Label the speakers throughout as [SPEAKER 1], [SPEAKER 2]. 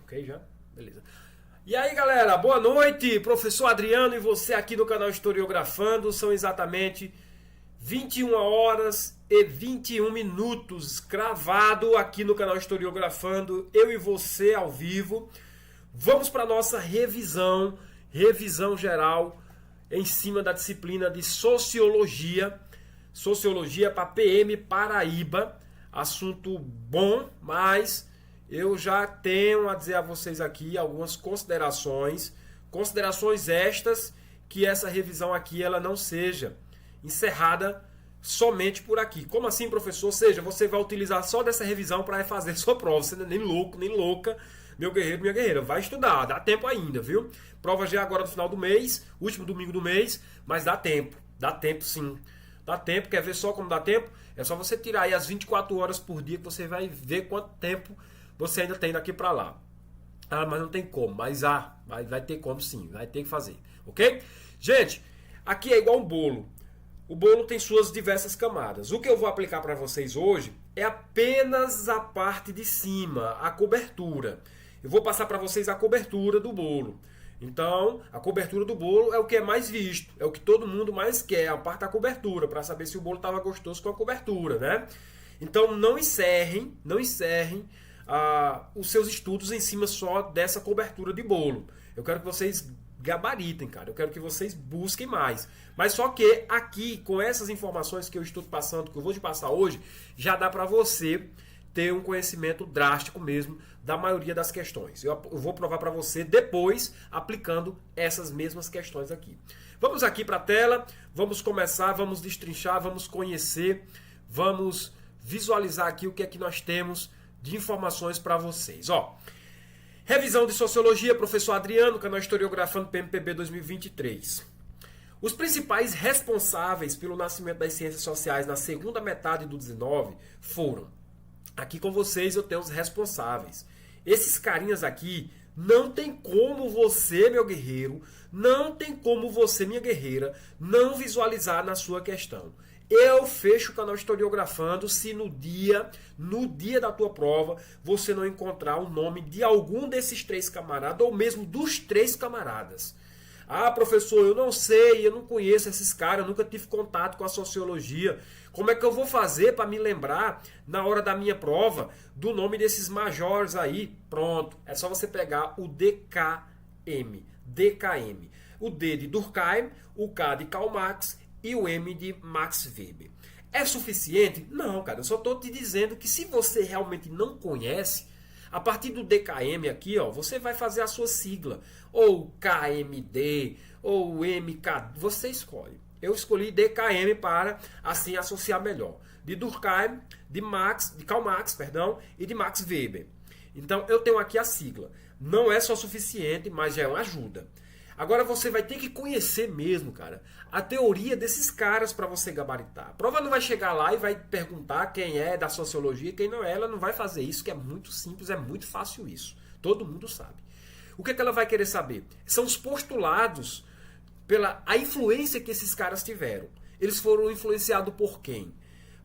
[SPEAKER 1] Ok, já? Beleza. E aí, galera, boa noite. Professor Adriano e você aqui no canal Historiografando. São exatamente 21 horas e 21 minutos cravado aqui no canal Historiografando. Eu e você ao vivo. Vamos para nossa revisão geral em cima da disciplina de Sociologia. Sociologia para PM Paraíba. Assunto bom, mas eu já tenho a dizer a vocês aqui algumas considerações estas, que essa revisão aqui ela não seja encerrada somente por aqui. Como assim, professor? Ou seja, você vai utilizar só dessa revisão para fazer sua prova. Você não é nem louco, nem louca, meu guerreiro, minha guerreira. Vai estudar, dá tempo ainda, viu? Prova já agora no final do mês, último domingo do mês, mas dá tempo sim. Dá tempo, quer ver só como dá tempo? É só você tirar aí as 24 horas por dia que você vai ver quanto tempo você ainda tem daqui para lá. Ah, mas não tem como. Mas vai ter como sim. Vai ter que fazer. Ok? Gente, aqui é igual um bolo. O bolo tem suas diversas camadas. O que eu vou aplicar para vocês hoje é apenas a parte de cima, a cobertura. Eu vou passar para vocês a cobertura do bolo. Então, a cobertura do bolo é o que é mais visto, é o que todo mundo mais quer, a parte da cobertura, para saber se o bolo estava gostoso com a cobertura, né? Então, não encerrem os seus estudos em cima só dessa cobertura de bolo. Eu quero que vocês gabaritem, cara. Eu quero que vocês busquem mais. Mas só que aqui, com essas informações que eu estou passando, que eu vou te passar hoje, já dá para você ter um conhecimento drástico mesmo da maioria das questões. Eu vou provar para você depois aplicando essas mesmas questões aqui. Vamos aqui para a tela, vamos começar, vamos destrinchar, vamos conhecer, vamos visualizar aqui o que é que nós temos de informações para vocês. Ó, revisão de Sociologia, professor Adriano, canal Historiografando PMPB 2023. Os principais responsáveis pelo nascimento das ciências sociais na segunda metade do 19 foram... Aqui com vocês eu tenho os responsáveis. Esses carinhas aqui, não tem como você, meu guerreiro, não tem como você, minha guerreira, não visualizar na sua questão. Eu fecho o canal Historiografando se no dia da tua prova, você não encontrar o nome de algum desses três camaradas, ou mesmo dos três camaradas. Ah, professor, eu não sei, eu não conheço esses caras, eu nunca tive contato com a sociologia. Como é que eu vou fazer para me lembrar, na hora da minha prova, do nome desses majores aí? Pronto, é só você pegar o DKM. O D de Durkheim, o K de Karl Marx e o M de Max Weber. É suficiente? Não, cara, eu só estou te dizendo que se você realmente não conhece... A partir do DKM aqui, ó, você vai fazer a sua sigla. Ou KMD, ou MK, você escolhe. Eu escolhi DKM para assim associar melhor. De Durkheim, de Karl Marx, perdão, e de Max Weber. Então eu tenho aqui a sigla. Não é só suficiente, mas já é uma ajuda. Agora você vai ter que conhecer mesmo, cara, a teoria desses caras para você gabaritar. A prova não vai chegar lá e vai perguntar quem é da sociologia e quem não é. Ela não vai fazer isso, que é muito simples, é muito fácil isso. Todo mundo sabe. O que é que ela vai querer saber? São os postulados pela a influência que esses caras tiveram. Eles foram influenciados por quem?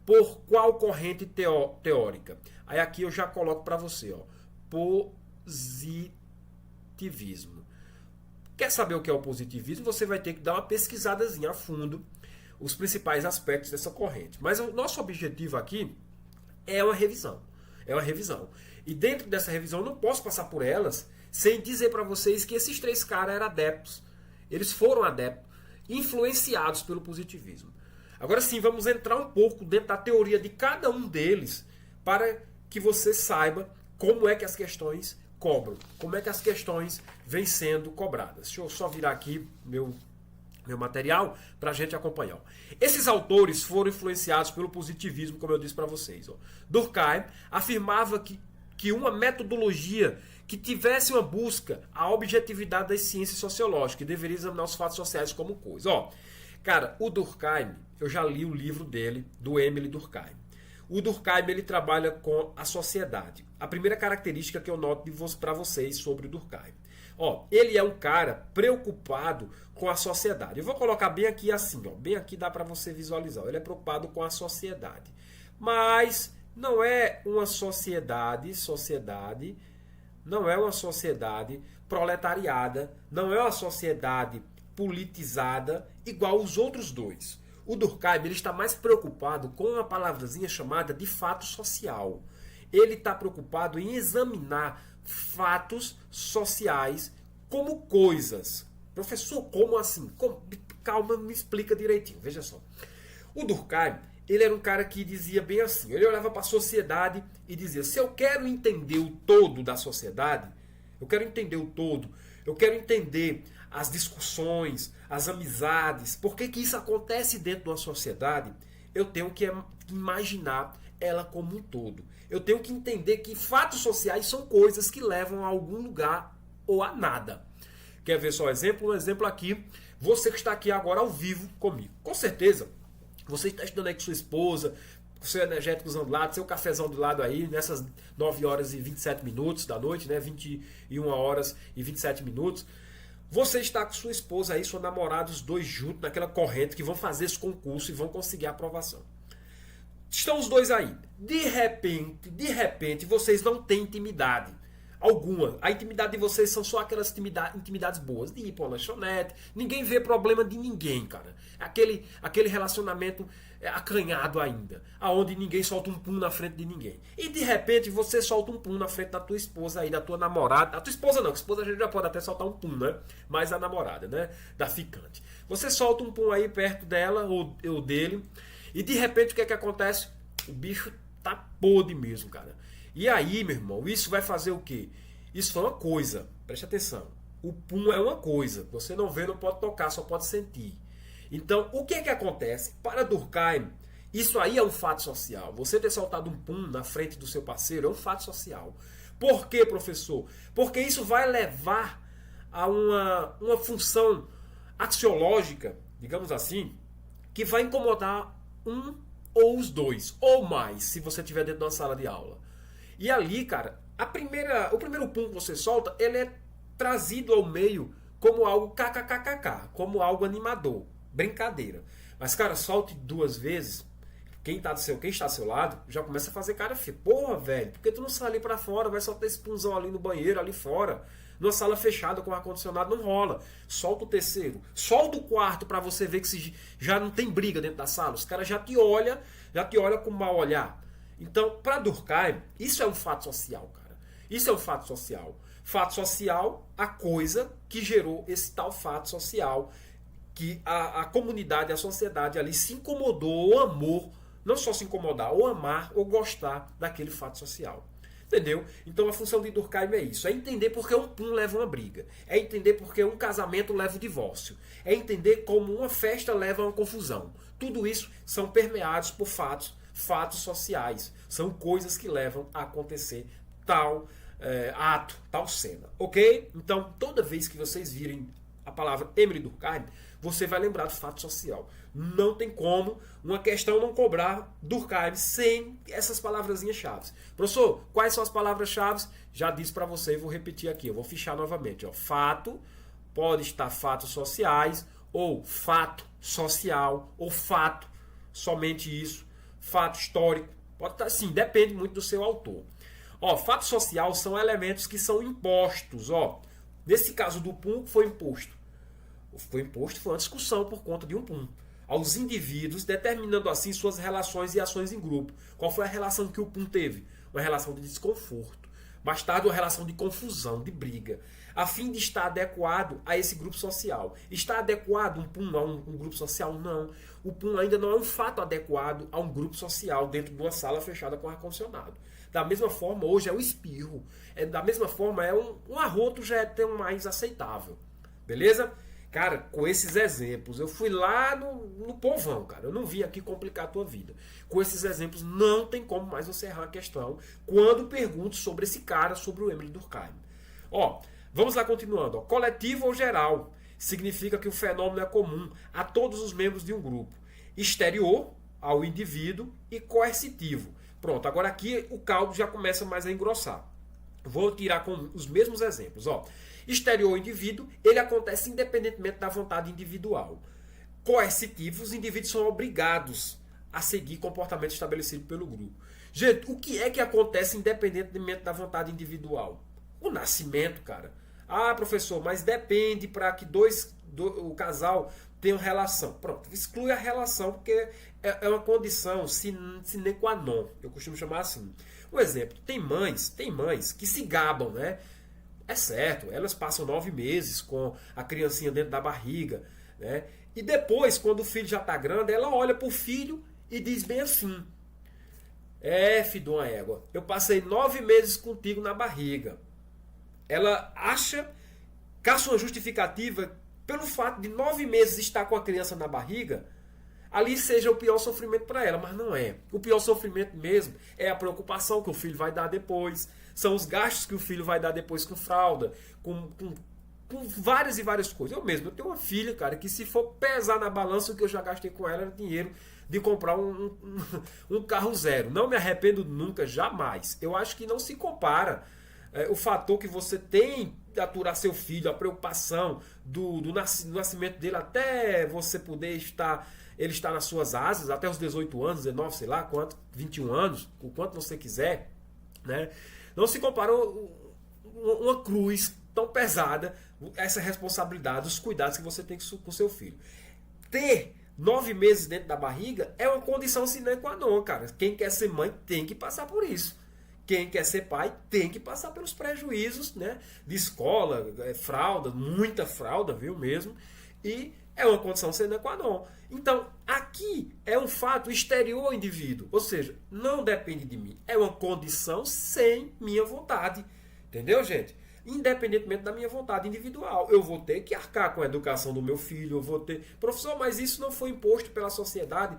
[SPEAKER 1] Por qual corrente teórica? Aí aqui eu já coloco para você, ó, positivismo. Quer saber o que é o positivismo? Você vai ter que dar uma pesquisadazinha a fundo os principais aspectos dessa corrente. Mas o nosso objetivo aqui é uma revisão. É uma revisão. E dentro dessa revisão eu não posso passar por elas sem dizer para vocês que esses três caras eram adeptos. Eles foram adeptos, influenciados pelo positivismo. Agora sim, vamos entrar um pouco dentro da teoria de cada um deles para que você saiba como é que as questões cobram, como é que as questões vêm sendo cobradas. Deixa eu só virar aqui meu material para a gente acompanhar. Esses autores foram influenciados pelo positivismo, como eu disse para vocês. Durkheim afirmava que uma metodologia que tivesse uma busca à objetividade das ciências sociológicas, que deveria examinar os fatos sociais como coisa. Cara, o Durkheim, eu já li o livro dele, do Emile Durkheim. O Durkheim ele trabalha com a sociedade. A primeira característica que eu noto para vocês sobre o Durkheim. Ele é um cara preocupado com a sociedade. Eu vou colocar bem aqui assim, bem aqui dá para você visualizar. Ele é preocupado com a sociedade. Mas não é uma sociedade não é uma sociedade proletariada, não é uma sociedade politizada igual os outros dois. O Durkheim ele está mais preocupado com uma palavrazinha chamada de fato social. Ele está preocupado em examinar fatos sociais como coisas. Professor, como assim? Calma, me explica direitinho. Veja só. O Durkheim, ele era um cara que dizia bem assim. Ele olhava para a sociedade e dizia, se eu quero entender o todo da sociedade, eu quero entender o todo, eu quero entender as discussões, as amizades, por que isso acontece dentro de uma sociedade, eu tenho que imaginar ela como um todo. Eu tenho que entender que fatos sociais são coisas que levam a algum lugar ou a nada. Quer ver só um exemplo? Um exemplo aqui, você que está aqui agora ao vivo comigo. Com certeza, você está estudando aí com sua esposa, com seu energético do lado, seu cafezão do lado aí, nessas 9 horas e 27 minutos da noite, né? 21 horas e 27 minutos. Você está com sua esposa aí, sua namorada, os dois juntos, naquela corrente, que vão fazer esse concurso e vão conseguir a aprovação. Estão os dois aí. De repente, vocês não têm intimidade alguma. A intimidade de vocês são só aquelas intimidades boas. De ir para uma lanchonete. Ninguém vê problema de ninguém, cara. Aquele relacionamento acanhado ainda. Aonde ninguém solta um pum na frente de ninguém. E de repente você solta um pum na frente da tua esposa aí, da tua namorada. A tua esposa não, a esposa a gente já pode até soltar um pum, né? Mas a namorada, né? Da ficante. Você solta um pum aí perto dela ou dele. E de repente o que é que acontece? O bicho tá podre mesmo, cara. E aí, meu irmão, isso vai fazer o quê? Isso é uma coisa, preste atenção. O pum é uma coisa. Você não vê, não pode tocar, só pode sentir. Então, o que é que acontece? Para Durkheim, isso aí é um fato social. Você ter soltado um pum na frente do seu parceiro é um fato social. Por quê, professor? Porque isso vai levar a uma função axiológica, digamos assim, que vai incomodar um ou os dois, ou mais, se você estiver dentro de uma sala de aula. E ali, cara, o primeiro pum que você solta, ele é trazido ao meio como algo kkkk, como algo animador, brincadeira. Mas, cara, solte 2 vezes, quem está ao seu lado já começa a fazer cara feia. Porra, velho, por que tu não sai ali pra fora, vai soltar esse punzão ali no banheiro, ali fora? Numa sala fechada com ar-condicionado não rola. Solta o terceiro, solta o quarto pra você ver que já não tem briga dentro da sala. Os caras já te olham com mau olhar. Então, para Durkheim, isso é um fato social, cara. Isso é um fato social. Fato social, a coisa que gerou esse tal fato social, que a comunidade, a sociedade ali se incomodou ou amou, não só se incomodar, ou amar ou gostar daquele fato social. Entendeu? Então a função de Durkheim é isso. É entender porque um pum leva uma briga. É entender porque um casamento leva o divórcio. É entender como uma festa leva a uma confusão. Tudo isso são permeados por fatos sociais. São coisas que levam a acontecer tal ato, tal cena. Ok? Então toda vez que vocês virem a palavra Emile Durkheim, você vai lembrar do fato social. Não tem como uma questão não cobrar Durkheim sem essas palavrazinhas-chave. Professor, quais são as palavras-chave? Já disse para você e vou repetir aqui. Eu vou fichar novamente. Ó. Fato, pode estar fatos sociais, ou fato social, ou fato, somente isso. Fato histórico. Pode estar, sim, depende muito do seu autor. Ó, fato social são elementos que são impostos. Ó. Nesse caso do pum, foi imposto. Foi uma discussão por conta de um pum. Aos indivíduos, determinando assim suas relações e ações em grupo. Qual foi a relação que o pum teve? Uma relação de desconforto. Mais tarde, uma relação de confusão, de briga. A fim de estar adequado a esse grupo social. Está adequado um pum a um grupo social? Não. O pum ainda não é um fato adequado a um grupo social dentro de uma sala fechada com ar-condicionado. Da mesma forma, hoje é o espirro. Da mesma forma, um arroto já é tão mais aceitável. Beleza? Cara, com esses exemplos, eu fui lá no povão, cara. Eu não vim aqui complicar a tua vida. Com esses exemplos, não tem como mais você errar a questão quando pergunto sobre esse cara, sobre o Emile Durkheim. Ó, vamos lá continuando. Ó. Coletivo ou geral significa que o fenômeno é comum a todos os membros de um grupo. Exterior, ao indivíduo, e coercitivo. Pronto, agora aqui o caldo já começa mais a engrossar. Vou tirar com os mesmos exemplos. Ó. Exterior ao indivíduo, ele acontece independentemente da vontade individual. Coercitivo, os indivíduos são obrigados a seguir comportamento estabelecido pelo grupo. Gente, o que é que acontece independentemente da vontade individual? O nascimento, cara. Ah, professor, mas depende para que o casal tenham relação. Pronto, exclui a relação, porque é uma condição sine qua non. Eu costumo chamar assim. Um exemplo, tem mães que se gabam, né? É certo, elas passam 9 meses com a criancinha dentro da barriga, né? E depois, quando o filho já está grande, ela olha para o filho e diz bem assim: filho de uma égua, eu passei 9 meses contigo na barriga. Ela caça uma justificativa pelo fato de 9 meses estar com a criança na barriga, ali seja o pior sofrimento para ela, mas não é. O pior sofrimento mesmo é a preocupação que o filho vai dar depois, são os gastos que o filho vai dar depois com fralda, com várias e várias coisas. Eu tenho uma filha, cara, que se for pesar na balança, o que eu já gastei com ela era dinheiro de comprar um carro zero. Não me arrependo nunca, jamais. Eu acho que não se compara o fator que você tem de aturar seu filho, a preocupação do nascimento dele até você poder ele está nas suas asas, até os 18 anos, 19, sei lá quanto, 21 anos, o quanto você quiser, né? Não se compara uma cruz tão pesada, essa responsabilidade, os cuidados que você tem com seu filho. Ter 9 meses dentro da barriga é uma condição sine qua non, cara. Quem quer ser mãe tem que passar por isso. Quem quer ser pai tem que passar pelos prejuízos, né, de escola, fralda, muita fralda, viu mesmo? E é uma condição sine qua non. Então, aqui é um fato exterior ao indivíduo. Ou seja, não depende de mim. É uma condição sem minha vontade. Entendeu, gente? Independentemente da minha vontade individual. Eu vou ter que arcar com a educação do meu filho. Eu vou ter... Professor, mas isso não foi imposto pela sociedade.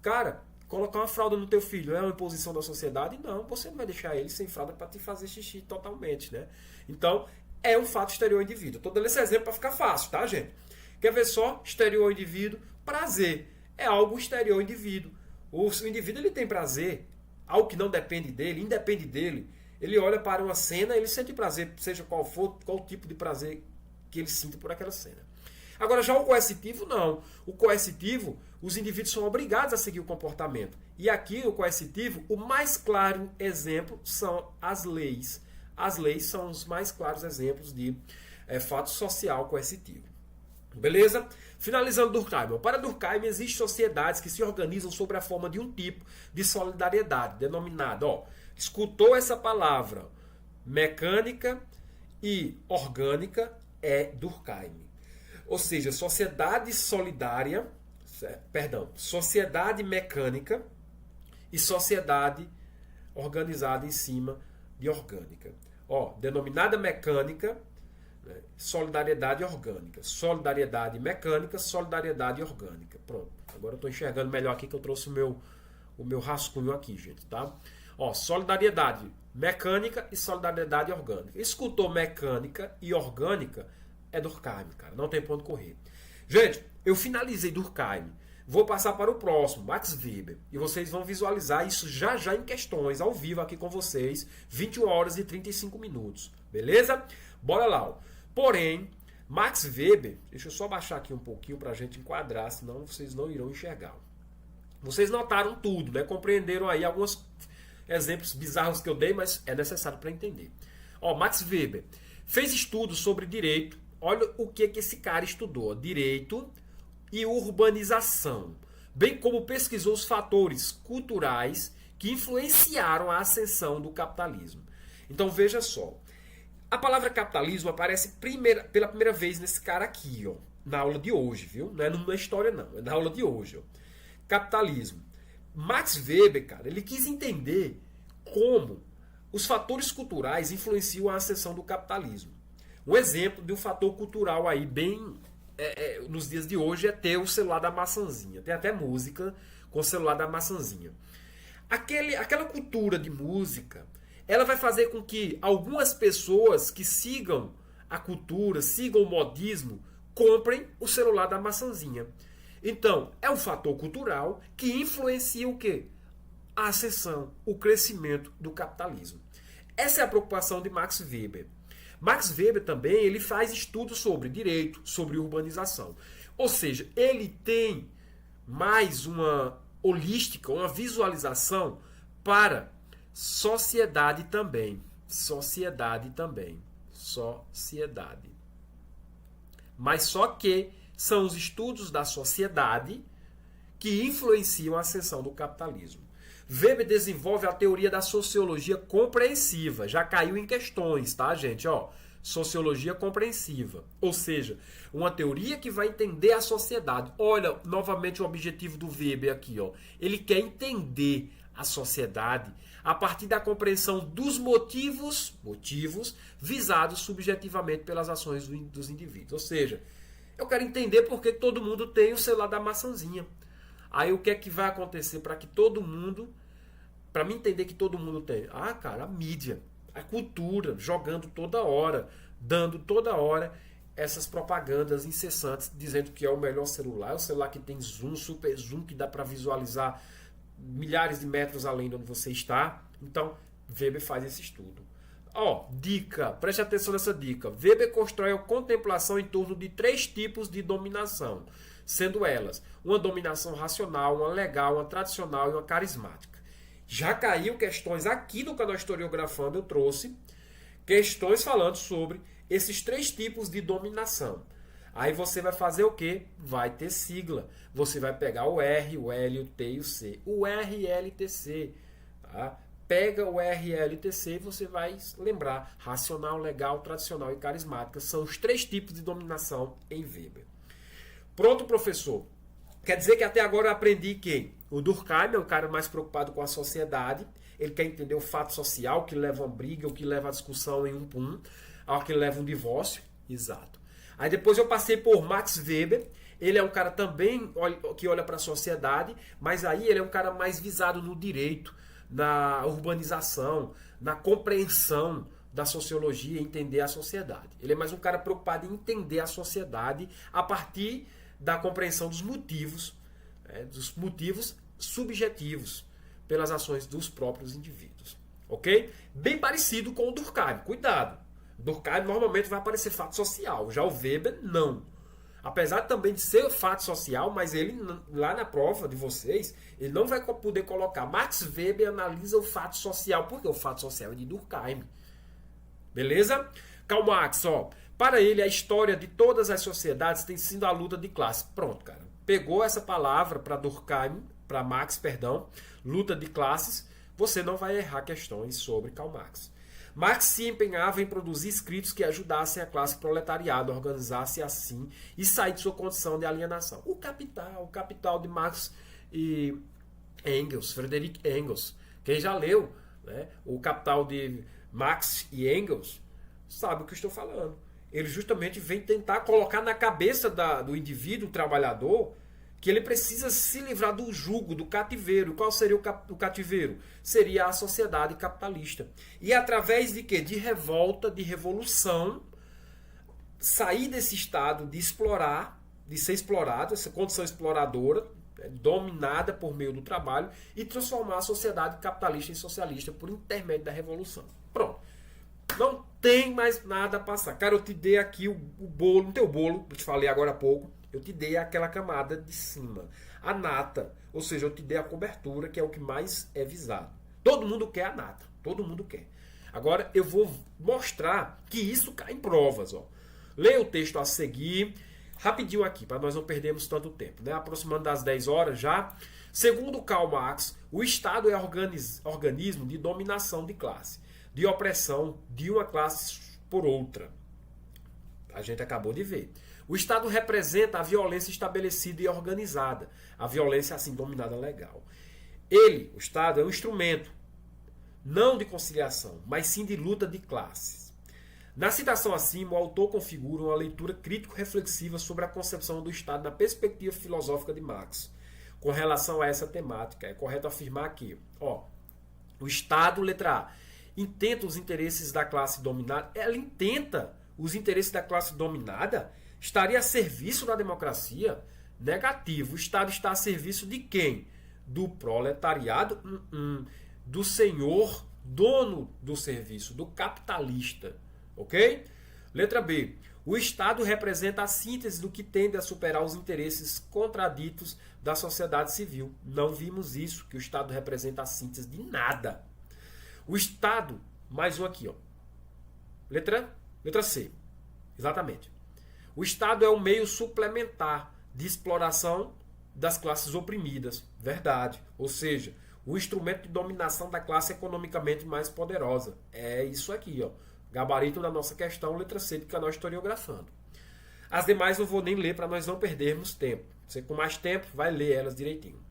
[SPEAKER 1] Cara, colocar uma fralda no teu filho é uma imposição da sociedade? Não, você não vai deixar ele sem fralda para te fazer xixi totalmente, né? Então, é um fato exterior ao indivíduo. Estou dando esse exemplo para ficar fácil, tá, gente? Quer ver só? Exterior ao indivíduo. Prazer é algo exterior ao indivíduo. O indivíduo ele tem prazer, algo que não depende dele, independe dele. Ele olha para uma cena, ele sente prazer, seja qual for, qual tipo de prazer que ele sinta por aquela cena. Agora, já o coercitivo, não. O coercitivo, os indivíduos são obrigados a seguir o comportamento. E aqui, o coercitivo, o mais claro exemplo são as leis. As leis são os mais claros exemplos de fato social coercitivo. Beleza? Finalizando Durkheim. Para Durkheim, existem sociedades que se organizam sobre a forma de um tipo de solidariedade, denominada, escutou essa palavra, mecânica e orgânica, é Durkheim. Ou seja, sociedade mecânica e sociedade organizada em cima de orgânica. Denominada mecânica, solidariedade orgânica. Solidariedade mecânica, solidariedade orgânica. Pronto. Agora eu estou enxergando melhor aqui que eu trouxe o meu rascunho aqui, gente, tá? Solidariedade mecânica e solidariedade orgânica. Escutou mecânica e orgânica, é Durkheim, cara. Não tem ponto correr. Gente, eu finalizei Durkheim. Vou passar para o próximo, Max Weber. E vocês vão visualizar isso já já em questões, ao vivo aqui com vocês. 21 horas e 35 minutos. Beleza? Bora lá. Porém, Max Weber... Deixa eu só baixar aqui um pouquinho para a gente enquadrar, senão vocês não irão enxergar. Vocês notaram tudo, né? Compreenderam aí alguns exemplos bizarros que eu dei, mas é necessário para entender. Max Weber fez estudos sobre direito. Olha o que esse cara estudou. Direito e urbanização. Bem como pesquisou os fatores culturais que influenciaram a ascensão do capitalismo. Então veja só. A palavra capitalismo aparece pela primeira vez nesse cara aqui, na aula de hoje, viu? Não é na história não, é na aula de hoje. Capitalismo. Max Weber, cara, ele quis entender como os fatores culturais influenciam a ascensão do capitalismo. Um exemplo de um fator cultural aí bem nos dias de hoje é ter o celular da maçãzinha. Tem até música com o celular da maçãzinha. Aquela cultura de música, ela vai fazer com que algumas pessoas que sigam a cultura, sigam o modismo, comprem o celular da maçãzinha. Então, é um fator cultural que influencia o quê? A ascensão, o crescimento do capitalismo. Essa é a preocupação de Max Weber. Max Weber também ele faz estudos sobre direito, sobre urbanização. Ou seja, ele tem mais uma holística, uma visualização para sociedade também. sociedade também. Sociedade. Mas só que são os estudos da sociedade que influenciam a ascensão do capitalismo. Weber desenvolve a teoria da sociologia compreensiva. Já caiu em questões, tá, gente? Ó, sociologia compreensiva. Ou seja, uma teoria que vai entender a sociedade. Olha, novamente o objetivo do Weber aqui, ó. Ele quer entender a sociedade a partir da compreensão dos motivos visados subjetivamente pelas ações dos indivíduos. Ou seja, eu quero entender por que todo mundo tem o celular da maçãzinha. Aí o que é que vai acontecer para que todo mundo, para mim entender que todo mundo tem? Ah, cara, a mídia, a cultura, jogando toda hora, dando toda hora essas propagandas incessantes, dizendo que é o melhor celular, é o celular que tem zoom, super zoom, que dá para visualizar milhares de metros além de onde você está. Então, Weber faz esse estudo. Ó, dica, preste atenção nessa dica. Weber constrói a contemplação em torno de 3 tipos de dominação, sendo elas uma dominação racional, uma legal, uma tradicional e uma carismática. Já caiu questões aqui no canal Historiografando, eu trouxe questões falando sobre esses 3 tipos de dominação. Aí você vai fazer o quê? Vai ter sigla. Você vai pegar o R, o L, o T e o C. O RLTC. Tá? Pega o RLTC e você vai lembrar. Racional, legal, tradicional e carismática. São os 3 tipos de dominação em Weber. Pronto, professor. Quer dizer que até agora eu aprendi que o Durkheim é um cara mais preocupado com a sociedade. Ele quer entender o fato social que leva a uma briga, o que leva a discussão em um por um, ao que leva a um divórcio. Exato. Aí depois eu passei por Max Weber. Ele é um cara também que olha para a sociedade, mas aí ele é um cara mais visado no direito, na urbanização, na compreensão da sociologia, entender a sociedade. Ele é mais um cara preocupado em entender a sociedade a partir da compreensão dos motivos subjetivos pelas ações dos próprios indivíduos. Ok? Bem parecido com o Durkheim. Cuidado! Durkheim normalmente vai aparecer fato social. Já o Weber, não. Apesar também de ser fato social, mas ele, lá na prova de vocês, ele não vai poder colocar. Max Weber analisa o fato social, porque o fato social é de Durkheim. Beleza? Karl Marx, ó. Para ele, a história de todas as sociedades tem sido a luta de classe. Pronto, cara. Pegou essa palavra para Durkheim, para Marx, perdão, luta de classes, você não vai errar questões sobre Karl Marx. Marx se empenhava em produzir escritos que ajudassem a classe proletariada a organizar-se assim e sair de sua condição de alienação. O Capital de Marx e Engels, Friedrich Engels. Quem já leu, né, o Capital de Marx e Engels sabe o que eu estou falando. Ele justamente vem tentar colocar na cabeça do indivíduo trabalhador que ele precisa se livrar do jugo, do cativeiro. Qual seria o cativeiro? Seria a sociedade capitalista. E através de quê? De revolta, de revolução, sair desse estado de explorar, de ser explorado, essa condição exploradora, dominada por meio do trabalho, e transformar a sociedade capitalista em socialista por intermédio da revolução. Pronto. Não tem mais nada a passar. Cara, eu te dei aqui o bolo, no teu bolo, eu te falei agora há pouco, eu te dei aquela camada de cima, a nata, ou seja, eu te dei a cobertura, que é o que mais é visado. Todo mundo quer a nata, todo mundo quer. Agora eu vou mostrar que isso cai em provas. Ó. Leia o texto a seguir, rapidinho aqui, para nós não perdermos tanto tempo, né? Aproximando das 10 horas já. Segundo Karl Marx, o Estado é organismo de dominação de classe, de opressão de uma classe por outra. A gente acabou de ver. O Estado representa a violência estabelecida e organizada, a violência assim dominada legal. Ele, o Estado, é um instrumento, não de conciliação, mas sim de luta de classes. Na citação acima, o autor configura uma leitura crítico-reflexiva sobre a concepção do Estado na perspectiva filosófica de Marx. Com relação a essa temática, é correto afirmar que o Estado, letra A, intenta os interesses da classe dominada. Ela intenta os interesses da classe dominada? Estaria a serviço da democracia? Negativo. O Estado está a serviço de quem? Do proletariado? Do senhor dono do serviço, do capitalista. Ok? Letra B. O Estado representa a síntese do que tende a superar os interesses contraditos da sociedade civil. Não vimos isso, que o Estado representa a síntese de nada. O Estado Mais um aqui, ó. Letra C. Exatamente. O Estado é um meio suplementar de exploração das classes oprimidas. Verdade. Ou seja, o instrumento de dominação da classe economicamente mais poderosa. É isso aqui, ó. Gabarito da nossa questão, letra C, do canal Historiografando. As demais eu vou nem ler para nós não perdermos tempo. Você com mais tempo vai ler elas direitinho.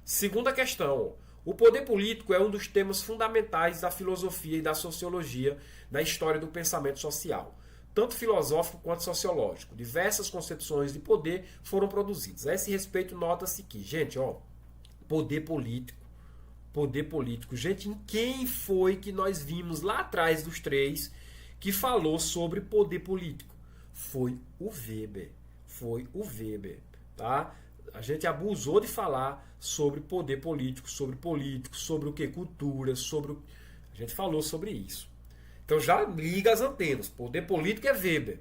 [SPEAKER 1] Segunda questão. O poder político é um dos temas fundamentais da filosofia e da sociologia na história do pensamento social, tanto filosófico quanto sociológico. Diversas concepções de poder foram produzidas. A esse respeito, nota-se que, gente, ó, poder político. Gente, em quem foi que nós vimos lá atrás dos três que falou sobre poder político? Foi o Weber. Tá? A gente abusou de falar sobre poder político, sobre o que? Cultura, a gente falou sobre isso. Então já liga as antenas. Poder político é Weber.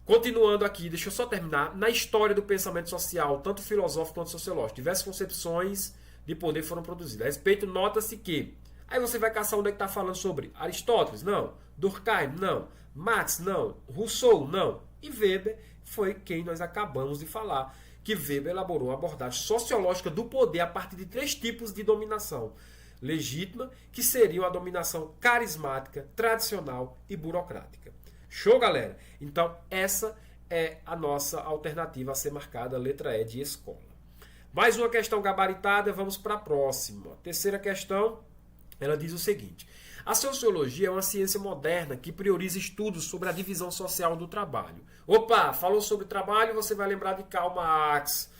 [SPEAKER 1] Continuando aqui, deixa eu só terminar. Na história do pensamento social, tanto filosófico quanto sociológico, diversas concepções de poder foram produzidas. A respeito, nota-se que... Aí você vai caçar onde é que está falando sobre Aristóteles? Não. Durkheim? Não. Marx? Não. Rousseau? Não. E Weber foi quem nós acabamos de falar, que Weber elaborou uma abordagem sociológica do poder a partir de 3 tipos de dominação legítima, que seriam a dominação carismática, tradicional e burocrática. Show, galera? Então, essa é a nossa alternativa a ser marcada, letra E de escola. Mais uma questão gabaritada, vamos para a próxima. Terceira questão, ela diz o seguinte: a sociologia é uma ciência moderna que prioriza estudos sobre a divisão social do trabalho. Opa, falou sobre trabalho, você vai lembrar de Karl Marx.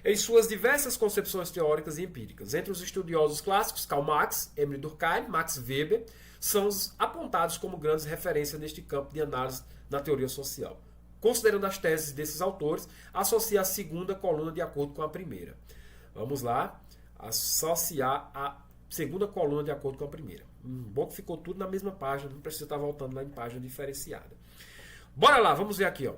[SPEAKER 1] Em suas diversas concepções teóricas e empíricas. Entre os estudiosos clássicos, Karl Marx, Emile Durkheim, Max Weber, são os apontados como grandes referências neste campo de análise na teoria social. Considerando as teses desses autores, associa a segunda coluna de acordo com a primeira. Vamos lá, associar a segunda coluna de acordo com a primeira. Bom que ficou tudo na mesma página, não precisa estar voltando lá em página diferenciada. Bora lá, vamos ver aqui, ó.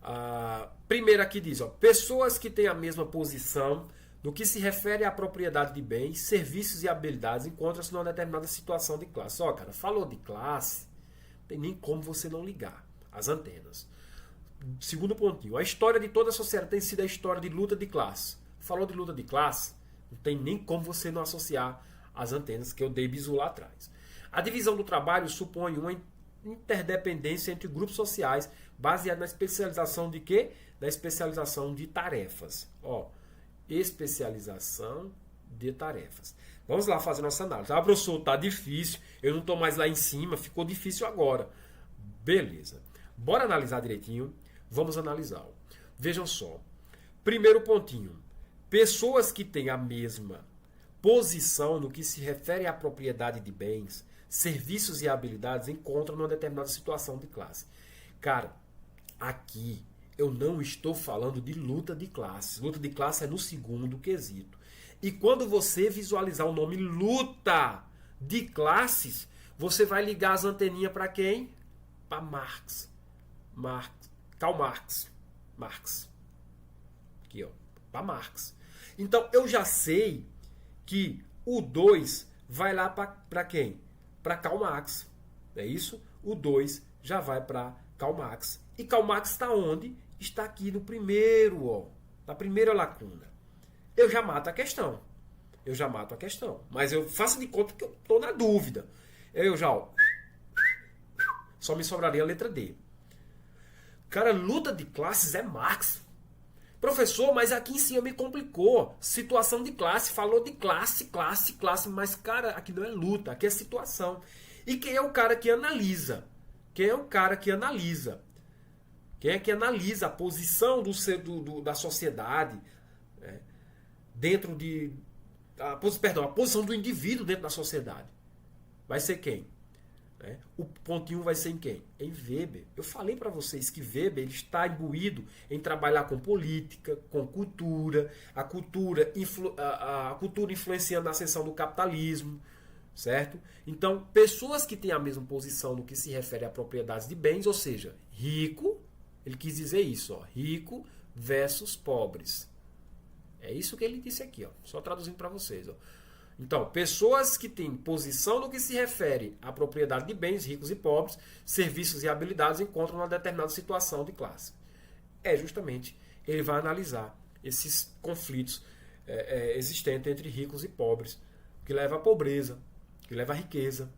[SPEAKER 1] A primeira aqui diz, ó, pessoas que têm a mesma posição no que se refere à propriedade de bens, serviços e habilidades encontram-se numa determinada situação de classe. Ó, cara, falou de classe, não tem nem como você não ligar as antenas. Segundo pontinho, a história de toda a sociedade tem sido a história de luta de classe. Falou de luta de classe, não tem nem como você não associar as antenas que eu dei bisu lá atrás. A divisão do trabalho supõe uma interdependência entre grupos sociais baseada na especialização de quê? Na especialização de tarefas. Ó, especialização de tarefas. Vamos lá fazer nossa análise. Ah, professor, tá difícil, eu não estou mais lá em cima, ficou difícil agora. Beleza. Bora analisar direitinho. Vamos analisar. Vejam só. Primeiro pontinho. Pessoas que têm a mesma posição no que se refere à propriedade de bens, serviços e habilidades encontram numa determinada situação de classe. Cara, aqui eu não estou falando de luta de classes. Luta de classe é no segundo quesito. E quando você visualizar o nome luta de classes, você vai ligar as anteninhas para quem? Para Marx. Karl Marx. Marx. Aqui, ó. Para Marx. Então, eu já sei que o 2 vai lá para quem? Para Karl Marx. É isso? O 2 já vai para Karl Marx. E Karl Marx está onde? Está aqui no primeiro, ó. Na primeira lacuna. Eu já mato a questão. Mas eu faço de conta que eu estou na dúvida. Eu já, ó. Só me sobraria a letra D. Cara, luta de classes é Marx. Professor, mas aqui em cima me complicou. Situação de classe, falou de classe. Mas, cara, aqui não é luta, aqui é situação. E quem é o cara que analisa? Quem é que analisa a posição da sociedade dentro de... a posição do indivíduo dentro da sociedade? Vai ser quem? O pontinho vai ser em quem? Em Weber. Eu falei para vocês que Weber ele está imbuído em trabalhar com política, com cultura, a cultura influenciando a ascensão do capitalismo, certo? Então, pessoas que têm a mesma posição no que se refere a propriedades de bens, ou seja, rico, ele quis dizer isso, ó, rico versus pobres. É isso que ele disse aqui, ó, só traduzindo para vocês. Ó. Então, pessoas que têm posição no que se refere à propriedade de bens, ricos e pobres, serviços e habilidades, encontram uma determinada situação de classe. Justamente, ele vai analisar esses conflitos existentes entre ricos e pobres, que leva à pobreza, que leva à riqueza.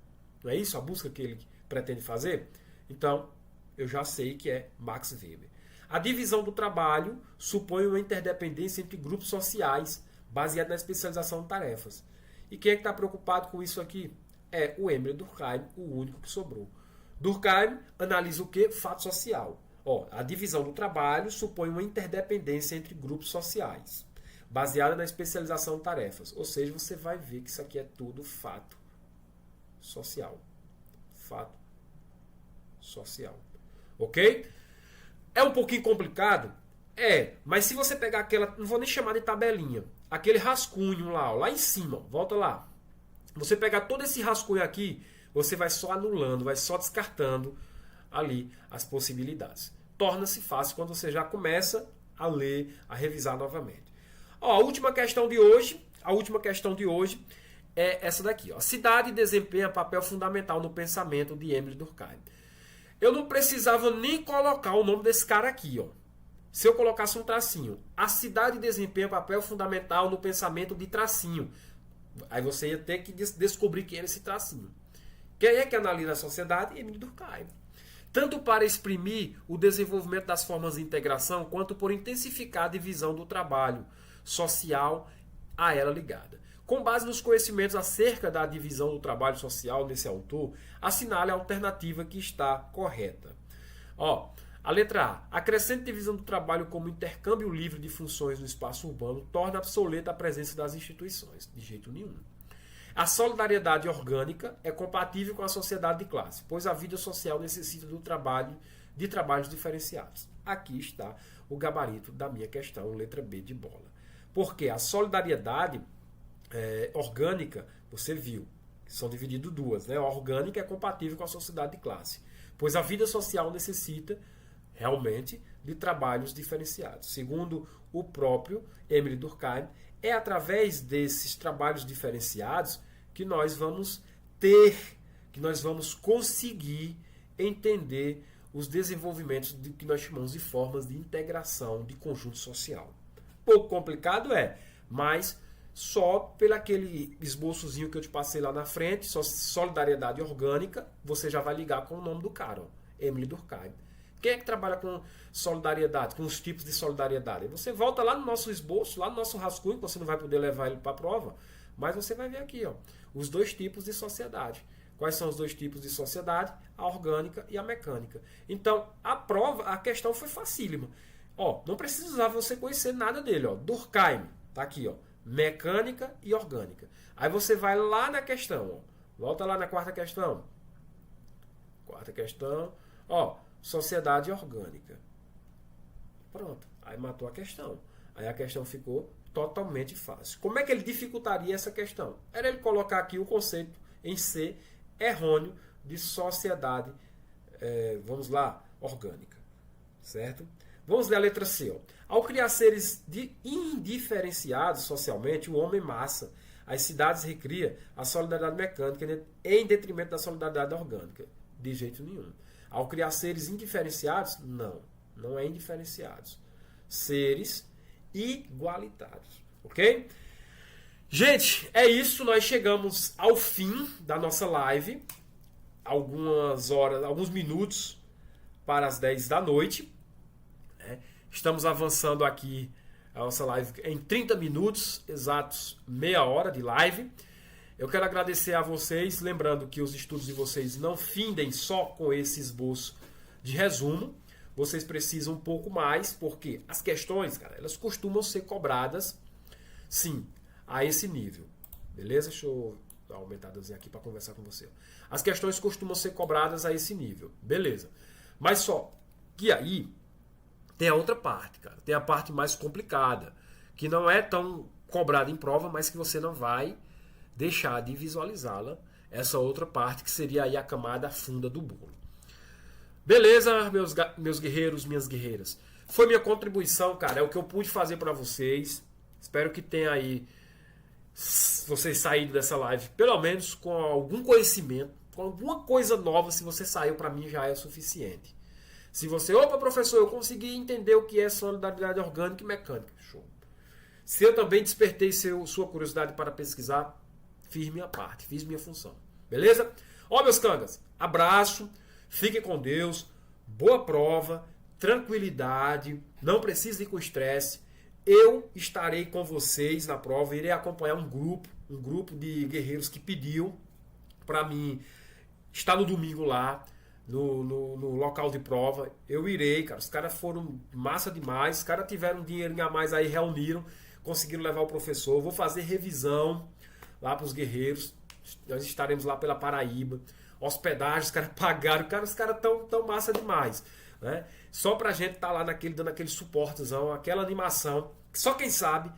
[SPEAKER 1] Não é isso a busca que ele pretende fazer? Então, eu já sei que é Max Weber. A divisão do trabalho supõe uma interdependência entre grupos sociais, baseada na especialização de tarefas. E quem é que está preocupado com isso aqui? É o Emile Durkheim, o único que sobrou. Durkheim analisa o quê? Fato social. A divisão do trabalho supõe uma interdependência entre grupos sociais, baseada na especialização de tarefas. Ou seja, você vai ver que isso aqui é tudo fato social. Fato social. Ok? É um pouquinho complicado? Mas se você pegar aquela, não vou nem chamar de tabelinha, aquele rascunho lá em cima, volta lá. Você pegar todo esse rascunho aqui, você vai só anulando, vai só descartando ali as possibilidades. Torna-se fácil quando você já começa a ler, a revisar novamente. A última questão de hoje é essa daqui. A cidade desempenha papel fundamental no pensamento de Emile Durkheim. Eu não precisava nem colocar o nome desse cara aqui. Se eu colocasse um tracinho, a cidade desempenha papel fundamental no pensamento de tracinho. Aí você ia ter que descobrir quem era esse tracinho. Quem é que analisa a sociedade? Emile Durkheim. Tanto para exprimir o desenvolvimento das formas de integração, quanto por intensificar a divisão do trabalho social a ela ligada. Com base nos conhecimentos acerca da divisão do trabalho social nesse autor, assinale a alternativa que está correta. A letra A. A crescente divisão do trabalho como intercâmbio livre de funções no espaço urbano torna obsoleta a presença das instituições. De jeito nenhum. A solidariedade orgânica é compatível com a sociedade de classe, pois a vida social necessita de trabalhos diferenciados. Aqui está o gabarito da minha questão, letra B de bola. Porque a solidariedade orgânica, você viu, são divididas duas. A orgânica é compatível com a sociedade de classe, pois a vida social necessita realmente de trabalhos diferenciados. Segundo o próprio Emile Durkheim, é através desses trabalhos diferenciados que nós vamos conseguir entender os desenvolvimentos que nós chamamos de formas de integração de conjunto social. Pouco complicado mas só pelo aquele esboçozinho que eu te passei lá na frente, só solidariedade orgânica, você já vai ligar com o nome do cara, Emile Durkheim. Quem é que trabalha com solidariedade, com os tipos de solidariedade? Você volta lá no nosso esboço, lá no nosso rascunho, que você não vai poder levar ele para a prova, mas você vai ver aqui, os dois tipos de sociedade. Quais são os dois tipos de sociedade? A orgânica e a mecânica. Então, a questão foi facílima. Não precisava você conhecer nada dele. Durkheim, tá aqui, mecânica e orgânica. Aí você vai lá na questão, volta lá na quarta questão. Quarta questão, sociedade orgânica. Pronto, aí matou a questão. Aí a questão ficou totalmente fácil. Como é que ele dificultaria essa questão? Era ele colocar aqui o conceito em C errôneo de sociedade, orgânica. Certo? Vamos ler a letra C. Ao criar seres indiferenciados socialmente, o homem massa, as cidades recria a solidariedade mecânica em detrimento da solidariedade orgânica. De jeito nenhum. Ao criar seres indiferenciados, não é indiferenciados. Seres igualitários. Ok? Gente, é isso. Nós chegamos ao fim da nossa live. Alguns minutos para as 10 da noite. Estamos avançando aqui a nossa live em 30 minutos, exatos meia hora de live. Eu quero agradecer a vocês, lembrando que os estudos de vocês não findem só com esse esboço de resumo. Vocês precisam um pouco mais, porque as questões, cara, elas costumam ser cobradas, sim, a esse nível. Beleza? Deixa eu dar uma aumentadazinha aqui para conversar com você. As questões costumam ser cobradas a esse nível. Beleza. Mas só que aí tem a outra parte, cara. Tem a parte mais complicada, que não é tão cobrada em prova, mas que você não vai deixar de visualizá-la. Essa outra parte que seria aí a camada funda do bolo. Beleza, meus guerreiros, minhas guerreiras. Foi minha contribuição, cara. É o que eu pude fazer para vocês. Espero que tenha aí vocês saírem dessa live, pelo menos com algum conhecimento, com alguma coisa nova. Se você saiu, para mim já é o suficiente. Se você, opa, professor, eu consegui entender o que é solidariedade orgânica e mecânica. Show. Se eu também despertei sua curiosidade para pesquisar, fiz minha parte, fiz minha função. Beleza? Ó, meus cangas, abraço, fiquem com Deus, boa prova, tranquilidade, não precisa ir com estresse. Eu estarei com vocês na prova, irei acompanhar um grupo de guerreiros que pediu para mim estar no domingo lá, no local de prova. Eu irei, cara. Os caras foram massa demais. Os caras tiveram um dinheirinho a mais aí, reuniram, conseguiram levar o professor. Eu vou fazer revisão lá para os guerreiros. Nós estaremos lá pela Paraíba. Hospedagem, os caras pagaram. Cara, os caras tão massa demais, né? Só pra gente estar lá dando aquele suportezão, aquela animação. Só quem sabe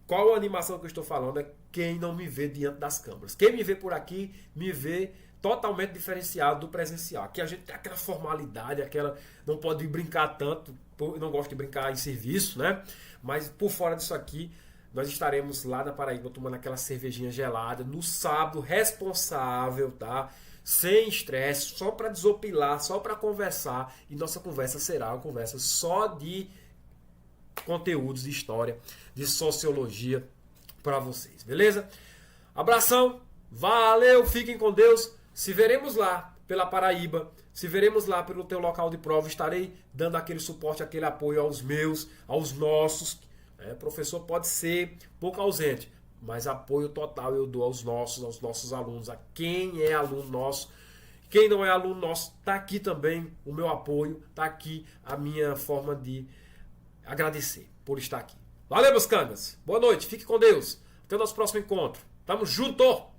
[SPEAKER 1] qual a animação que eu estou falando é quem não me vê diante das câmeras. Quem me vê por aqui, me vê totalmente diferenciado do presencial. Aqui a gente tem aquela formalidade, não pode brincar tanto, eu não gosto de brincar em serviço, né? Mas por fora disso aqui, nós estaremos lá na Paraíba tomando aquela cervejinha gelada no sábado, responsável, tá? Sem estresse, só para desopilar, só para conversar. E nossa conversa será uma conversa só de conteúdos de história, de sociologia para vocês, beleza? Abração, valeu, fiquem com Deus. Se veremos lá pela Paraíba, se veremos lá pelo teu local de prova, estarei dando aquele suporte, aquele apoio aos meus, aos nossos. Professor pode ser pouco ausente, mas apoio total eu dou aos nossos alunos, a quem é aluno nosso. Quem não é aluno nosso, está aqui também o meu apoio, está aqui a minha forma de agradecer por estar aqui. Valeu, meus cangas. Boa noite, fique com Deus. Até o nosso próximo encontro. Tamo junto!